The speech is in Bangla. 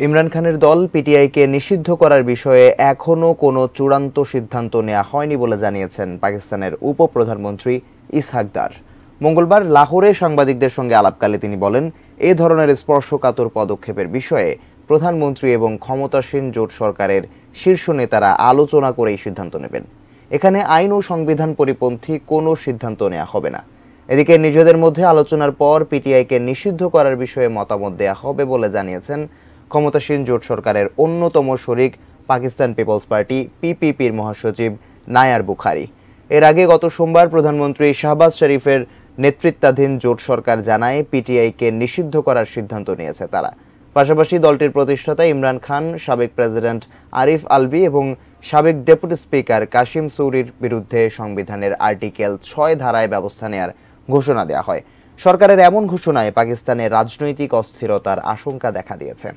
ইমরান খানের দল পিটিআইকে নিষিদ্ধ করার বিষয়ে এখনো কোনো চূড়ান্ত সিদ্ধান্ত নেওয়া হয়নি বলে জানিয়েছেন পাকিস্তানের উপপ্রধানমন্ত্রী ইসহাক দার। মঙ্গলবার লাহোরে সাংবাদিকদের সঙ্গে আলাপকালে তিনি বলেন, এ ধরনের স্পর্শকাতর পদক্ষেপের বিষয়ে প্রধানমন্ত্রী এবং ক্ষমতাসীন জোট সরকারের শীর্ষ নেতারা আলোচনা করেই সিদ্ধান্ত নেবেন। এখানে আইন ও সংবিধান পরিপন্থী কোনো সিদ্ধান্ত নেওয়া হবে না। এদিকে নিজেদের মধ্যে আলোচনার পর পিটিআইকে নিষিদ্ধ করার বিষয়ে মতামত দেয়া হবে বলে জানিয়েছেন ক্ষমতাসীন জোট সরকারের অন্যতম শরিক পাকিস্তান পিপলস পার্টি পিপিপির মহাসচিব নায়ার বুখারী। এর আগে গত সোমবার প্রধানমন্ত্রী শাহবাজ শরীফের নেতৃত্বাধীন জোট সরকার জানায় পিটিআইকে নিষিদ্ধ করার সিদ্ধান্ত নিয়েছে তারা। পাশাপাশি দলটির প্রতিষ্ঠাতা ইমরান খান, সাবেক প্রেসিডেন্ট আরিফ আলভি এবং সাবেক ডেপুটি স্পিকার কাশিম সৌরির বিরুদ্ধে সংবিধানের আর্টিকেল ৬ ধারায় ব্যবস্থা নেওয়ার ঘোষণা দেওয়া হয়। সরকারের এমন ঘোষণায় পাকিস্তানে রাজনৈতিক অস্থিরতার আশঙ্কা দেখা দিয়েছে।